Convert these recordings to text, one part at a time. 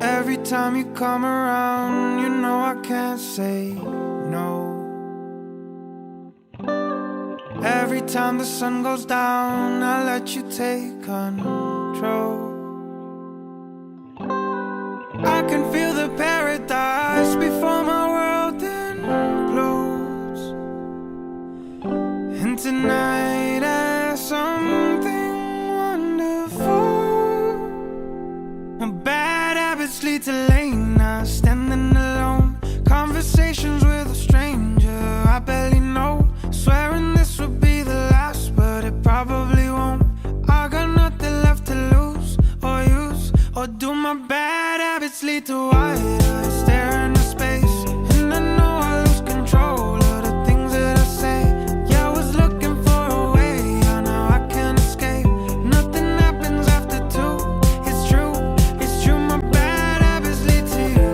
Every time you come around, you know I can't say no. Every time the sun goes down, I let you take control. I can feel the paradise before my world implodes. And tonight there's something wonderful. Bad habits lead to late nights, standing alone. Conversations with a stranger I barely know. Swearing this would be the last, but it probably won't. I got nothing left to lose or use. Or do my bad habits lead to wide eyes stare into space? And I know I lose control of the things that I say. Yeah, I was looking for a way, I know I can't escape. Nothing happens after two. It's true, my bad habits lead to you.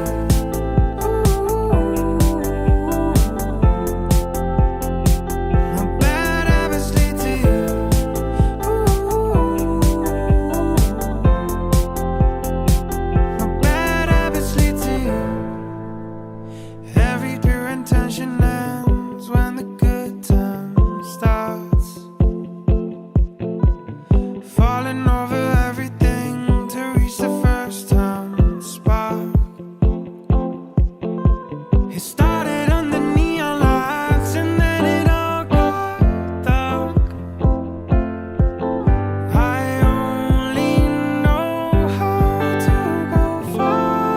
My bad habits lead to you. My bad habits lead to you. Every pure intention ends when the good time starts. Falling over everything to reach the first time spark. It started under neon lights and then it all got dark. I only know how to go far.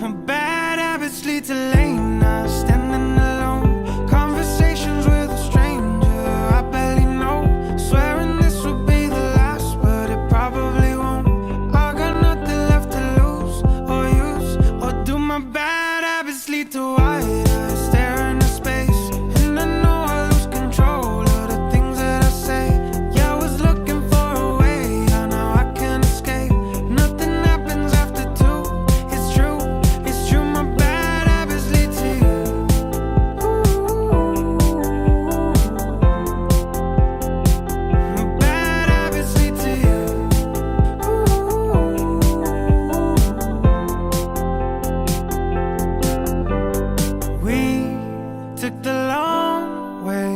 My bad habits lead to late nights, standing alone. Conversations with a stranger I barely know. Swearing this would be the last, but it probably won't. I got nothing left to lose or use. Or do my bad habits lead to wide eyes stare into space? And I know I lose control of the things that I say. Yeah, I was looking for a way, I know I can't escape. Nothing happens after two. It's true, my bad habits lead to you. My bad habits lead to you. We took the long way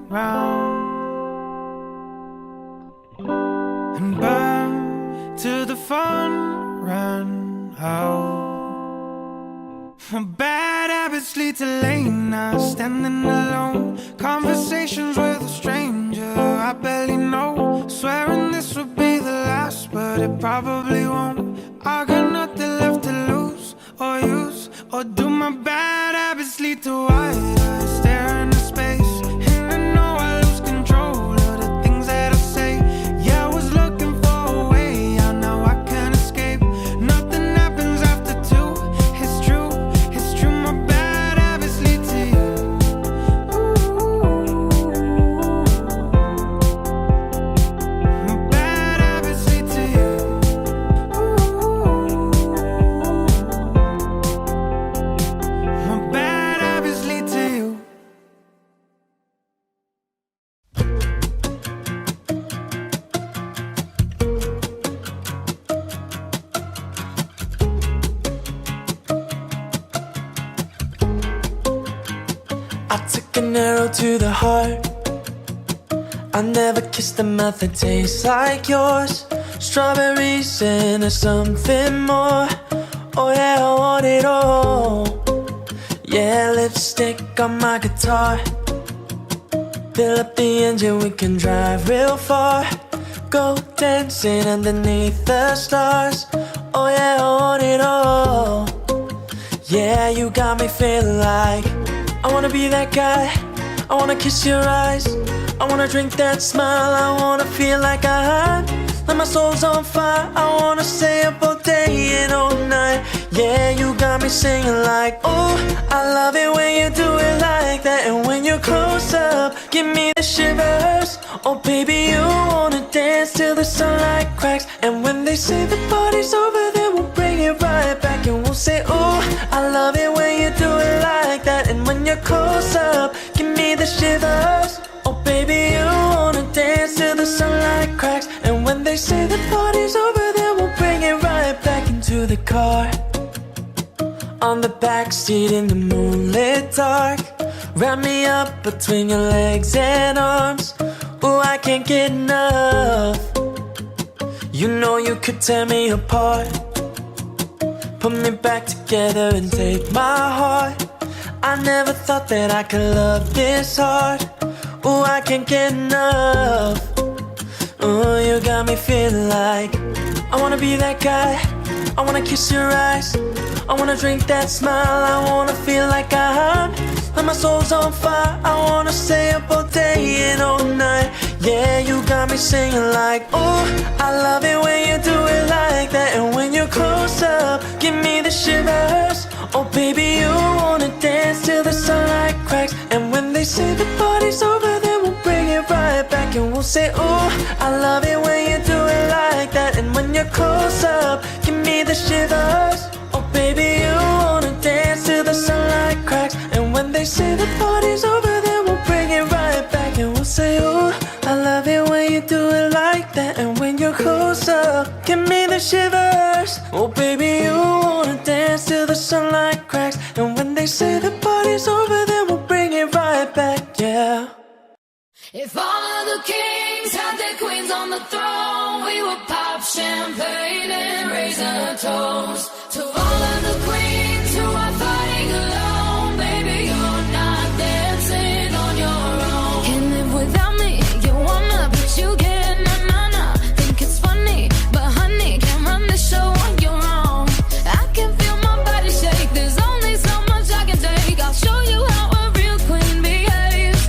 round and burned till the fun ran out. My bad habits lead to late nights, standing alone. Conversations with a stranger I barely know. Swearing this would be the last, but it probably won't. I got nothing left to lose or use. Or do my bad habits lead to wide eyes stare into space? And I know I lose control of the things that I say. Yeah, I was looking for a way, I know I can't escape. Nothing happens after two. It's true, my bad habits lead to you. My bad habits lead to you. My bad habits lead to you. I took an arrow to the heart. I never kissed a mouth that tastes like yours. Strawberries and something more. Oh yeah, I want it all. Yeah, lipstick on my guitar. Fill up the engine, we can drive real far. Go dancing underneath the stars. Oh yeah, I want it all. Yeah, you got me feeling like I wanna be that guy. I wanna kiss your eyes. I wanna drink that smile. I wanna feel like like my soul's on fire. I wanna stay up all day and all night. Yeah, you got me singing like, oh, I love it when you do it like that. And when you're close up, give me the shivers. Oh baby, you wanna dance till the sunlight cracks. And when they say the party's over, then we'll bring it right back. And we'll say, oh, I love it when you do it like that. And when you're close up, give me the shivers. Oh baby, you wanna dance till the sunlight cracks. And when they say the party's over, then we'll bring it right back into to the car. On the backseat in the moonlit dark. Wrap me up between your legs and arms. Ooh, I can't get enough. You know you could tear me apart. Put me back together and take my heart. I never thought that I could love this hard. Ooh, I can't get enough. Ooh, you got me feeling like I wanna be that guy. I wanna kiss your eyes. I wanna drink that smile. I wanna feel like my soul's on fire. I wanna stay up all day and all night. Yeah, you got me singing like, oh, I love it when you do it like that. And when you're close up, give me the shivers. Oh baby, you wanna dance till the sunlight cracks. And when they say the party's over, then we'll bring it right back. And we'll say, oh, I love it when you do it like that. And when you're close up, give me the shivers. Oh baby, you wanna dance till the sunlight cracks. And when they say the party's over, then we'll bring it right back. And we'll say, oh, I love it when you do it like that. And when you're close up, give me the shivers. Oh baby, you wanna dance till the sunlight cracks. And when they say the party's over, then we'll bring it right back, yeah. If all of the kings had their queens on the throne, we would pop champagne and raise a toast to all of the queens who are fighting alone. Baby, you're not dancing on your own. Can't live without me, you wanna, but you can't, nah. Think it's funny, but honey, can't run the show on your own. I can feel my body shake, there's only so much I can take. I'll show you how a real queen behaves.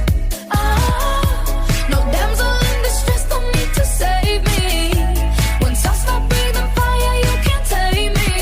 No damsel in distress, don't need to save me. Once I stop breathing fire, you can't tame me.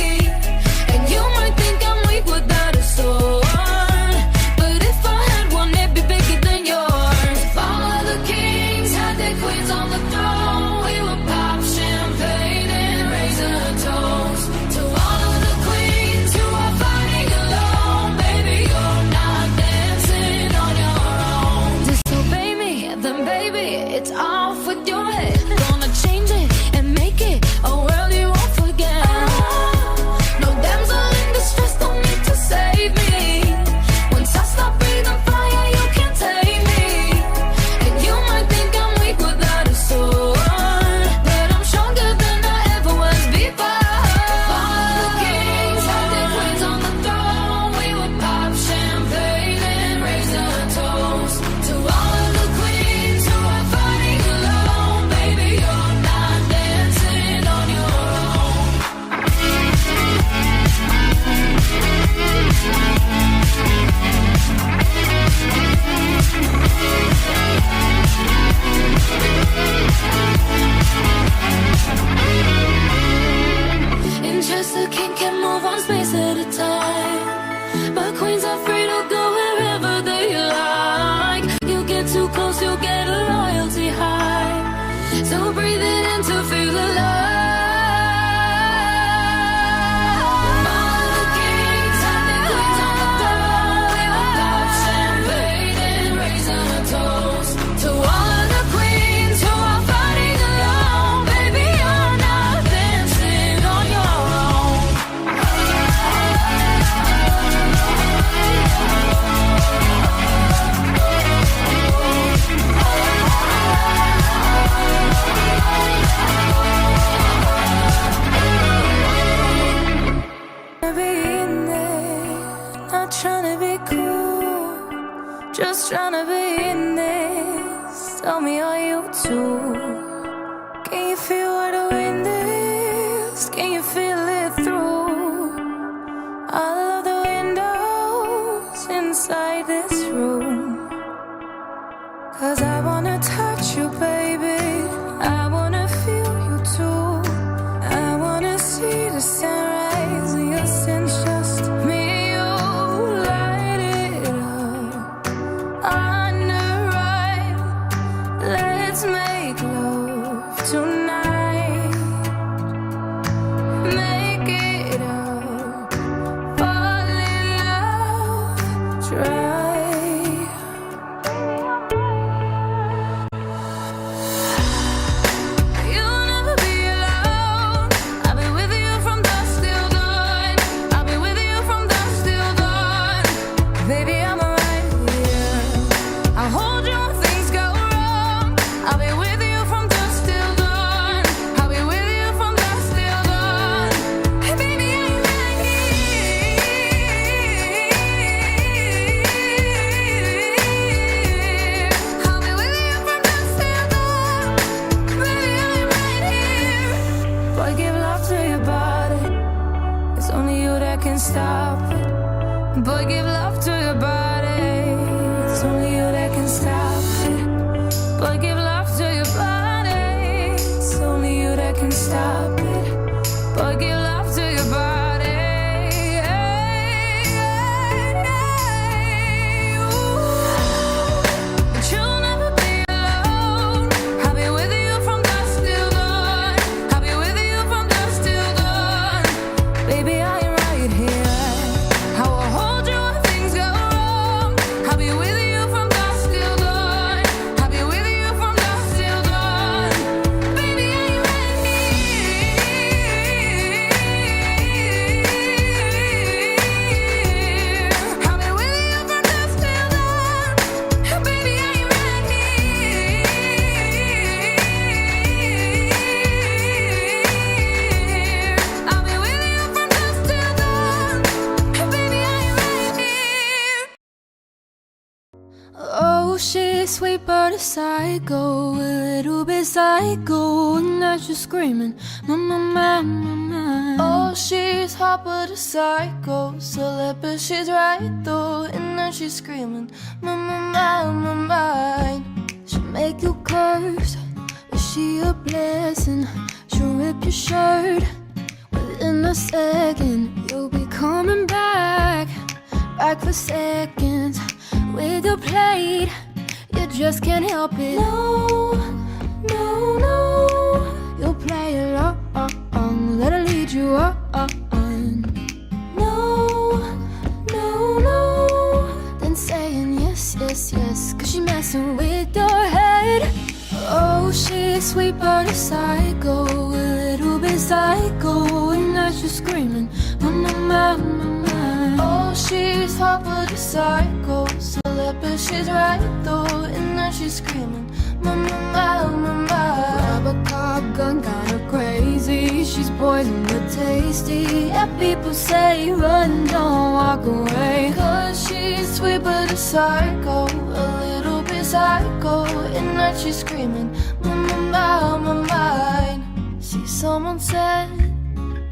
And you might think I'm weak without a sword, but if I had one, it'd be bigger than yours. If all of the kings had their queens on the throne, we would pop champagne and raise a toast to all of the queens who are fighting alone. Baby, you're not dancing on your own. Disobey me, then baby, it's off with your head. Gonna change it and make it a world you won't forget. No damsel in distress, don't need to save me. Once I stop breathing fire, you can't tame me. And you might think I'm weak without a sword, but I'm stronger than I ever was before. All of the kings had their queens on the throne, we would pop champagne and raise a toast to all of the queens who are fighting alone. Baby, you're not dancing on your own. In just a king can move one space at a time, but queens are free to go wherever they like. You get too close, you'll get a royalty high. So breathe it in to feel alive. All the kings had their queens on the throne, we would pop champagne and raise a toast to all of the queens who are fighting alone. Baby, you're not dancing on your own. Be in there, not trying to be cool, just trying to be in this. Tell me, are you too? Can you feel where the wind is? Can you feel it through all of the windows inside this room? 'Cause I wanna touch you, baby. I wanna feel you too. I wanna see the sunrise in your sense, just me and you. Light it up on the right. stop it. Boy, give love to your body. It's only you that can stop it. Boy, give love to your body. It's only you that can stop it. Boy, give love to your body. But you'll never be alone. I'll be with you from dusk till dawn. I'll be with you from dusk till dawn. Baby, I'm right here. I will hold you when things go wrong. I'll be with you from dusk till dawn. I'll be with you from dusk till dawn. Baby, are you ready? I'll be with you from dusk till dawn. Baby, are you ready? I'll be with you from dusk till dawn. Baby, are you ready? Oh, she's sweet but a psycho, a little bit psycho, and now she's screaming, mama, mama, mama. Oh, she's hot but a psycho, celeb but she's right though, and now she's screaming, mama, mama, mine. She'll make you curse, is she a blessing? She'll rip your shirt within a second. You'll be coming back for seconds with your plate. You just can't help it. No, no, no. You'll play along, let her lead you on. No, no, no. Then saying yes, yes, yes, 'cause she's messing with your head. Oh, she's sweet but a psycho, a little bit psycho, and now she's screaming, mama, mama, mama. Oh, she's hot but a psycho, celeb but she's right though, and now she's screaming, mama, mama, mama. Grab a cop gun, got her crazy. She's poison but tasty. Yeah, people say run, don't walk away, 'cause she's sweet but a psycho, a little bit psycho, and now she's screaming, mama, mama, mine. See, someone said,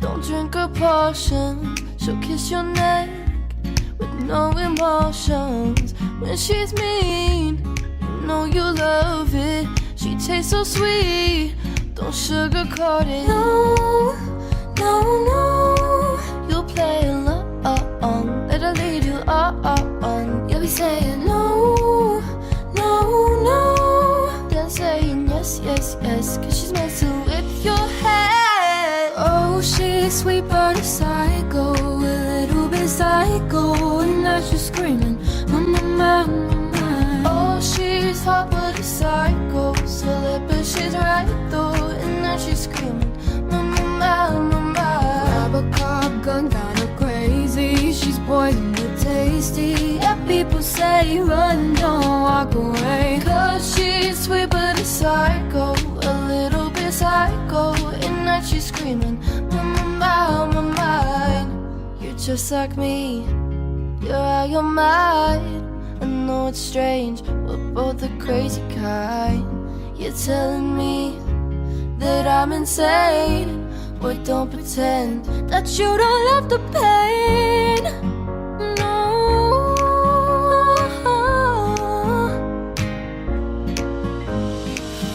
don't drink her potion. She'll kiss your neck with no emotions. When she's mean, you know you love it. She tastes so sweet, don't sugarcoat it. No, no, no. You'll play along, let her lead you on. You'll be saying no, no, no. Then saying yes, yes, yes, 'cause she's messing with your head. Oh, she's sweet but a psycho, a little bit psycho, and now she's screaming, mama, mama, mama. Oh, she's hot but a psycho, celeb but she's right though, and now she's screaming, mama, mama, mama. Grab a cop gun, got her crazy. She's poison but tasty. Yeah, people say run, don't walk away, 'cause she's sweet but a psycho, a little bit psycho, and now she's screaming, mama, mama, mine. You're just like me, you're out your mind. I know it's strange, we're both the crazy kind. You're telling me that I'm insane, but don't pretend that you don't love the pain. No,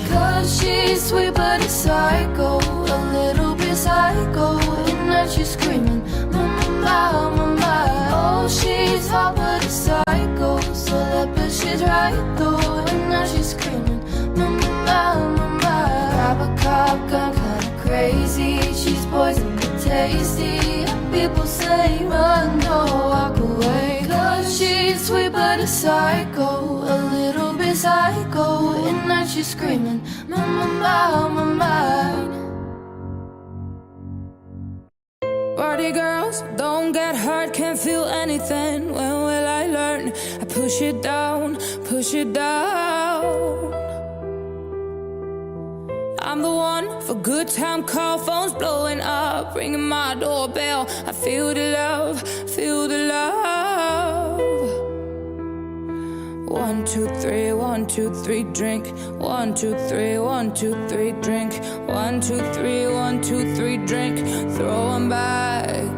'cause she's sweet but a psycho, a little bit psycho, and now she's screaming, mama, mama, mama. Oh, she's hot but a psycho, celeb but she's right though, and now she's screaming, mama, mama, mama. Grab a cop gun, kinda crazy. She's poison but tasty. People say run, don't walk away, 'cause she's sweet but a psycho, a little bit psycho, and now she's screaming, mama, mama, mine. Party girls, don't get hurt, can't feel anything. When will I learn? I push it down, push it down. I'm the one for good time call, phones blowing up, ringing my doorbell. I feel the love, feel the love. 1, 2, 3, 1, 2, 3, drink. 1, 2, 3, 1, 2, 3, drink. 1, 2, 3, 1, 2, 3, drink. Throw 'em back.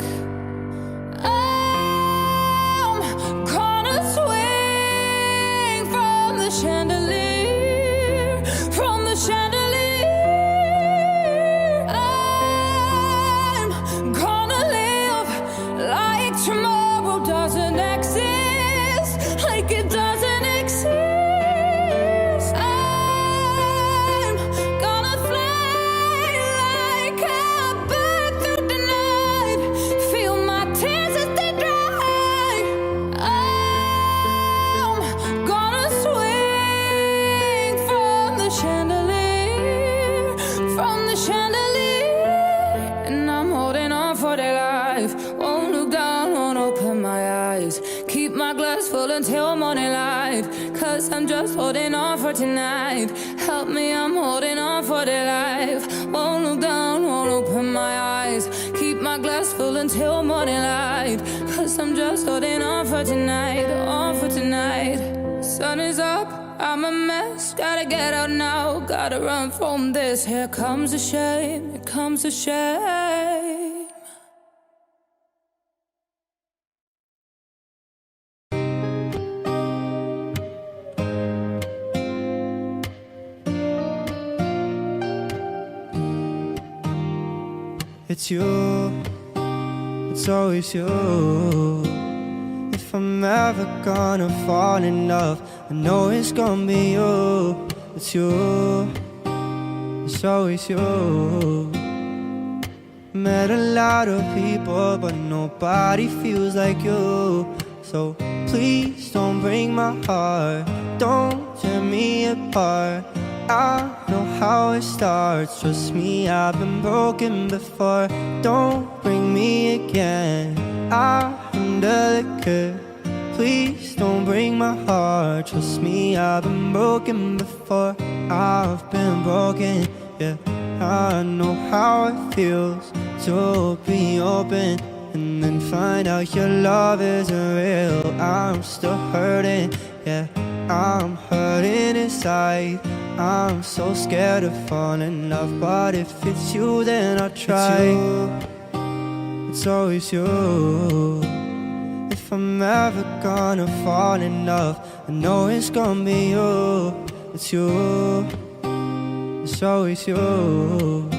for their life. Won't look down, won't open my eyes. Keep my glass full until morning light. Cause I'm just holding on for tonight. Help me, I'm holding on for their life. Won't look down, won't open my eyes. Keep my glass full until morning light. Cause I'm just holding on for tonight. On for tonight. Sun is up, I'm a mess. Gotta get out now, gotta run from this. Here comes the shame, here comes the shame. It's you, it's always you. If I'm ever gonna fall in love, I know it's gonna be you. It's you, it's always you. Met a lot of people, but nobody feels like you. So please don't break my heart, don't tear me apart. I know how it starts, trust me, I've been broken before. Don't bring me again, I'm delicate. Please don't break my heart, trust me, I've been broken before. I've been broken, yeah. I know how it feels to be open and then find out your love isn't real. I'm still hurting, yeah. I'm hurting inside. I'm so scared of falling in love, but if it's you, then I'll try. It's always you. If I'm ever gonna fall in love, I know it's gonna be you. It's you, it's always you.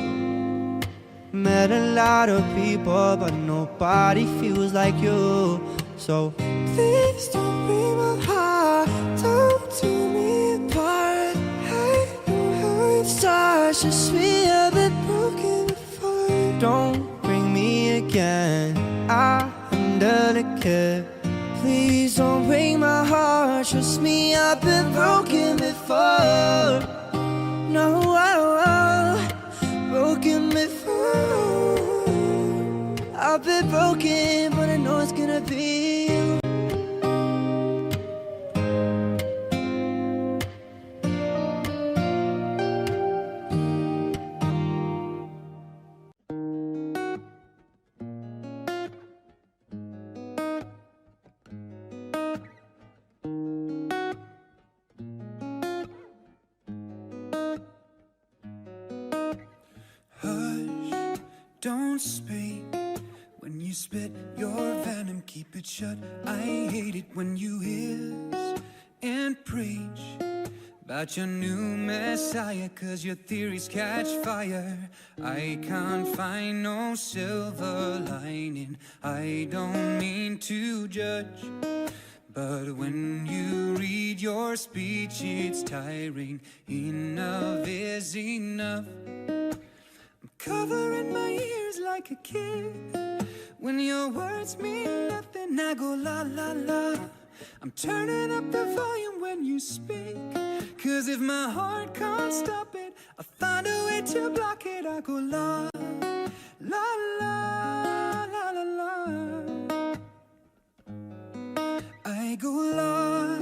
Met a lot of people, but nobody feels like you. So please don't break my heart, don't tear me apart. I know how it starts, just me, I've been broken before. Don't bring me again, I'm delicate. Please don't break my heart, trust me, I've been broken before. No, broken before. I've been broken, but I know it's gonna be you. Hush, don't speak. When you spit your venom, keep it shut. I hate it when you hiss and preach about your new messiah, cause your theories catch fire. I can't find no silver lining. I don't mean to judge, but when you read your speech, it's tiring. Enough is enough. I'm covering my ears like a kid. When your words mean nothing, I go la la la. I'm turning up the volume when you speak, cause if my heart can't stop it, I'll find a way to block it. I go la la la la la la. I go la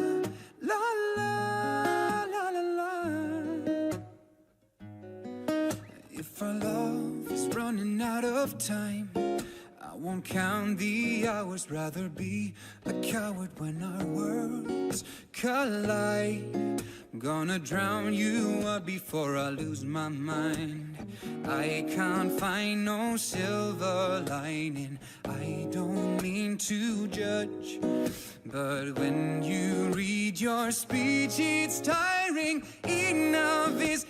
la la la la la. If our love is running out of time, I won't count the hours, rather be a coward when our worlds collide. I'm gonna drown you out before I lose my mind. I can't find no silver lining. I don't mean to judge, but when you read your speech, it's tiring. Enough is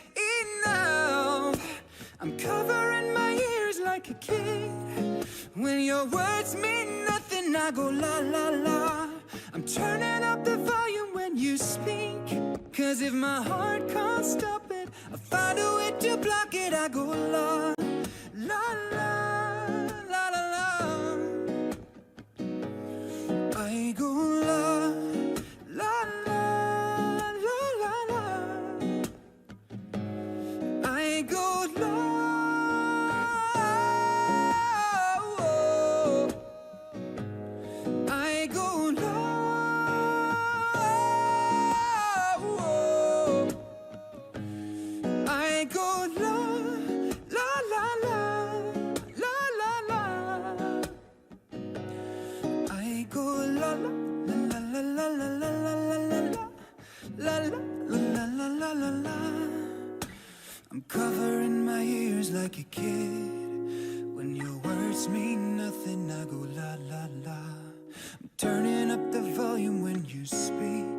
enough. I'm covering my ears like a kid. When your words mean nothing, I go la la la. I'm turning up the volume when you speak, cause if my heart can't stop it, I'll find a way to block it. I go la la la la la la. I go la la la la la la. I go la. like a kid. When your words mean nothing, I go la la la. I'm turning up the volume when you speak,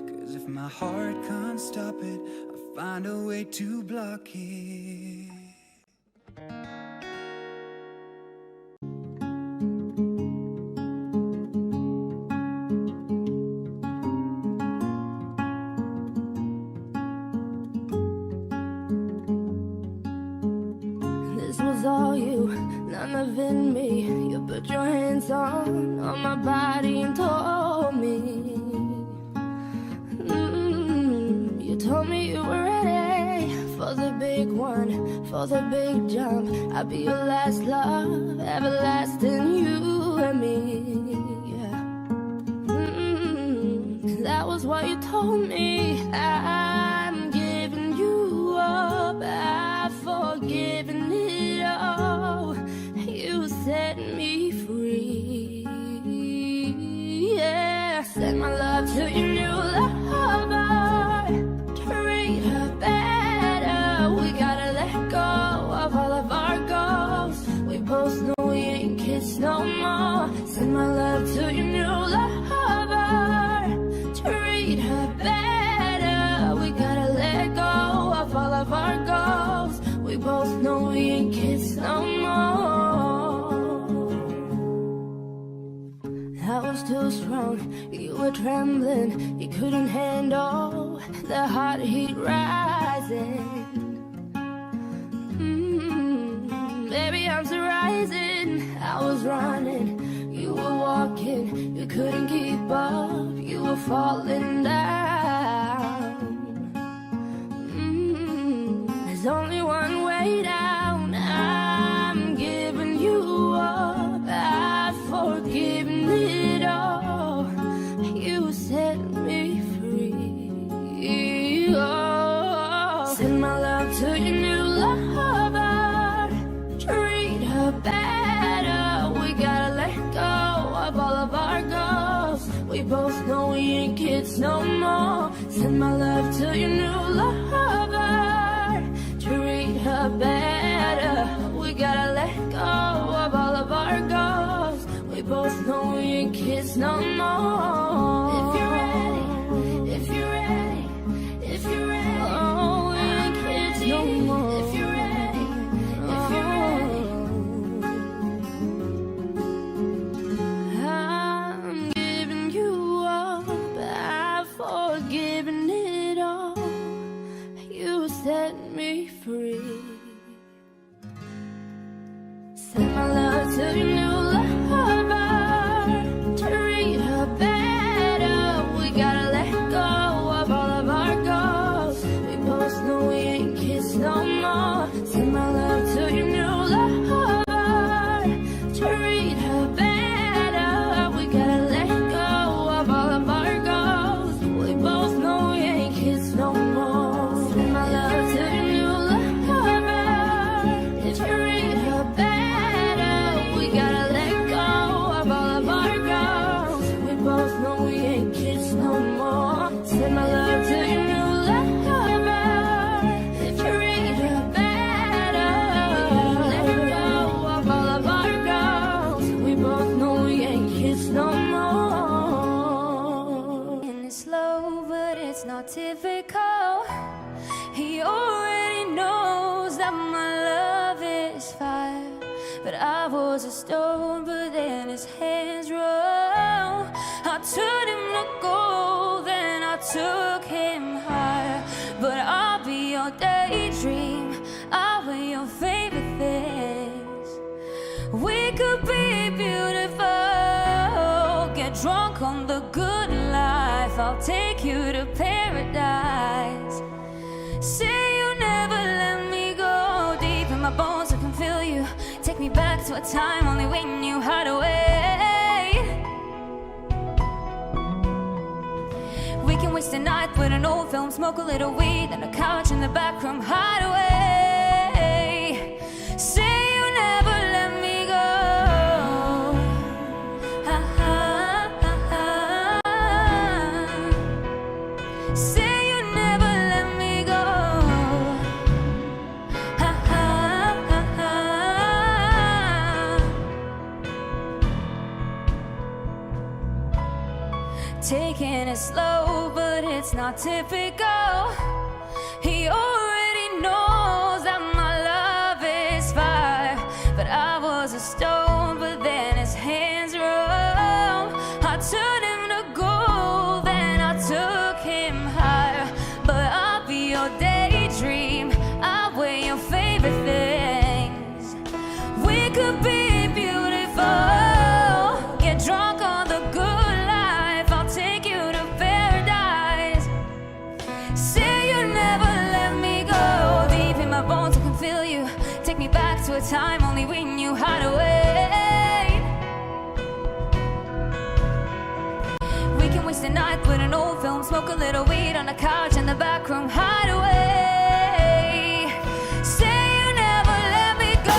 'cause if my heart can't stop it, I find a way to block it. All you, none of it me. You put your hands on my body and told me. You told me you were ready for the big one, for the big jump. I'll be your last love, everlasting, you and me. Yeah. That was what you told me. I'm giving you up, I've forgiven it all. You set me free. Yeah, send my love to your new lover. Treat her better. We gotta let go of all of our goals. We both know we ain't kids no more. Send my love to your new lover. Treat her better. We gotta let go of all of our goals. We both know we ain't kids no more. That was too strong, you were trembling. You couldn't handle the hot heat rising. Baby, I'm rising. I was running, you were walking. You couldn't keep up, you were falling down. There's only one way down. I'm giving you up, I've forgiven it all. You set me free. Oh, send my love to your new lover. Treat her better. We gotta let go of all of our goals. We both know we ain't kids no more. Send my love to your new lover. Treat her better. We gotta let go of all of our goals. We both know we ain't kids no more. If you're ready, if you're ready, if you're ready, oh, we ain't kids no more. If you're ready, if you're ready, I'm giving you up, I've forgiven it all. You set me free. Send my love to your new lover. Treat her better. We gotta let go of all of our goals. We both know we ain't kids no more. Send my love to your new lover. Treat her better. We gotta let go of all of our goals. We both know we ain't kids no more. Send my love to your new lover. Treat her better. We gotta let go of all of our goals. We both know we ain't kids no more. Send my love to your new lover. Treat her better. We gotta let go of all of our goals. We both know we ain't kids no more. And it's slow, but it's not typical. He already knows that my love is fire. But I was a stone, but then his hands roll. I turned him to gold, then I took him higher. But I'll be your daydream, I'll be your favorite things. We could be beautiful, get drunk on the good life. I'll take you to paradise. Say you never let me go. Deep in my bones I can feel you. Take me back to a time only we knew how to wait. We can waste a night with an old film, smoke a little weed, and a couch in the back room hideaway. Say you never let me go. Say you never let me go. taking it slow, but it's not typical. He already knows that my love is fire, but I was a stone, but then his hands were on. I turned him to gold, then I took him higher. But I'll be your daydream, I'll wear your favorite things. We could be beautiful, get drunk on the good life. I'll take you to paradise. Say you never let me go. Deep in my bones I can feel you. Take me back to a time only we knew how to wait. We can waste the night with an old film, smoke a little weed on the couch in the back room, hide away. Say you never let me go.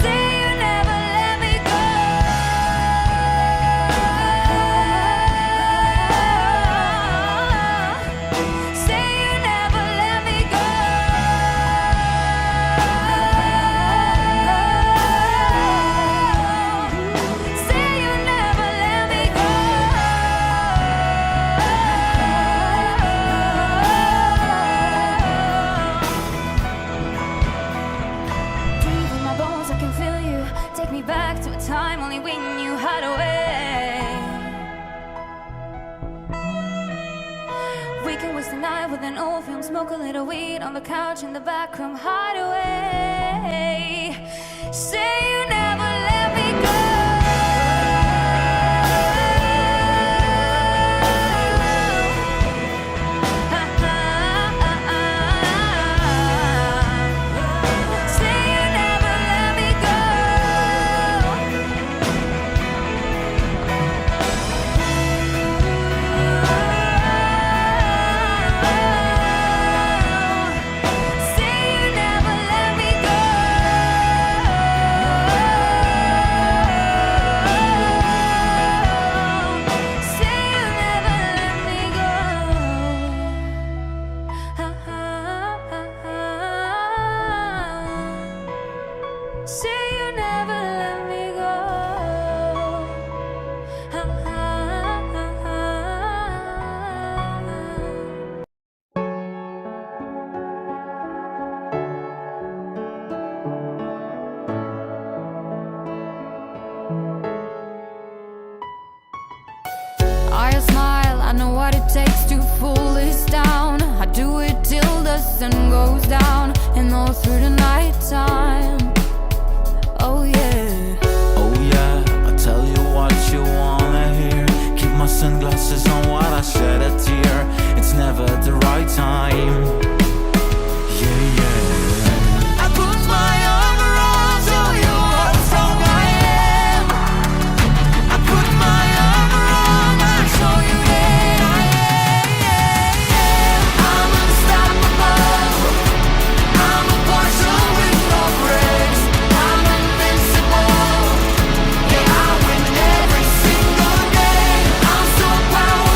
Say you never let me go. Say you never let me go. Say you never let me go. Deep in my bones I can feel you. Take me back to a time only we knew how to wait. We can waste the night with an old film, smoke a little weed on the couch in the back room, hide away. Say you never let me go. Say you never let me go. Say you never let me go. Say you never let me go. Say you never let me go. I smile, I know what it takes to pull this down. I do it till the sun goes down and all through the night time. Oh yeah. Oh yeah, I tell you what you wanna hear. Keep my sunglasses on while I shed a tear. It's never the right time. Yeah, yeah. I put my arm around, show you how strong I am. I put my arm around, I show you that I am. I'm unstoppable. I'm a Porsche with no brakes. I'm invincible. Yeah, I win every single day. I'm so powerful.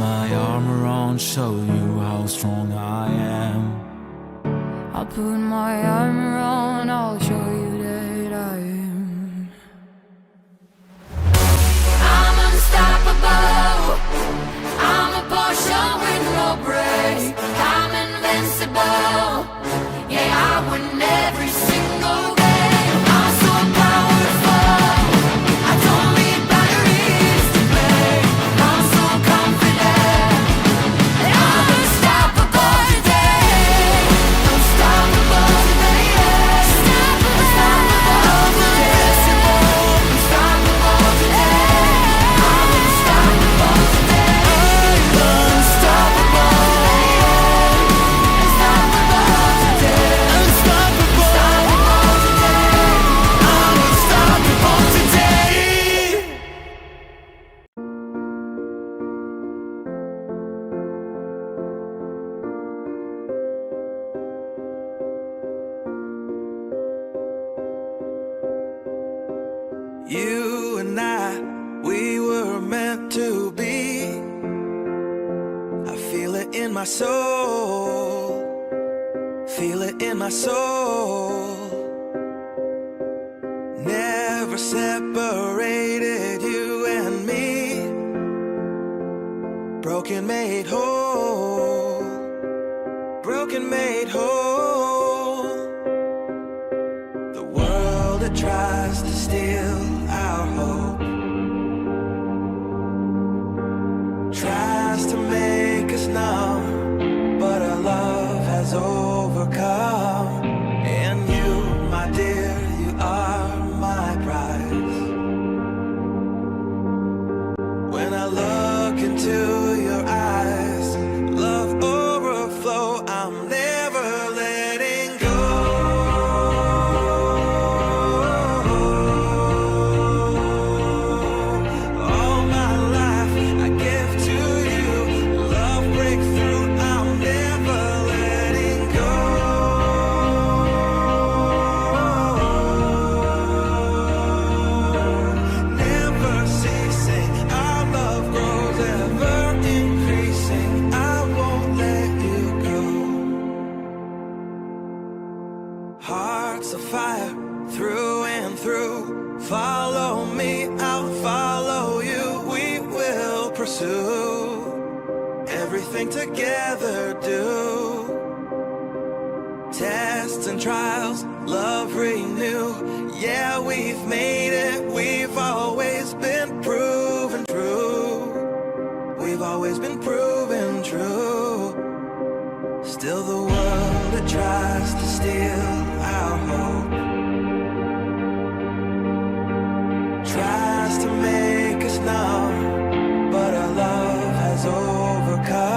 my armor on, show you how strong I am. I'll put my armor on, I'll show you that I am. I'm unstoppable. I'm a Porsche with no brakes. I'm invincible. Yeah, I win every single game. I'm so powerful. I don't need batteries to play. I'm so confident. I'm unstoppable today. Unstoppable today. Unstoppable today. Unstoppable today. I'm unstoppable today. Unstoppable today. Unstoppable today. Unstoppable today. I'm unstoppable today. You and I, we were meant to be. I feel it in my soul. Feel it in my soul. Never separated, you and me. Broken made whole. Broken made whole. The world that tries to steal our hope tries to make us numb, but our love has overcome. And you, my dear, you are my prize. When I look into your eyes, love overflow, I'm never letting go. All my life I give to you. Love breakthrough, I'm never letting go. Never ceasing, our love grows ever increasing. I won't let you go. Hearts of fire through and through. Follow me, I'll follow you. We will pursue everything together. Do tests and trials, love renew. Yeah, we've made it. We've always been proven true. We've always been proven true. Still the world that tries to steal our hope tries to make us numb, but our love has overcome.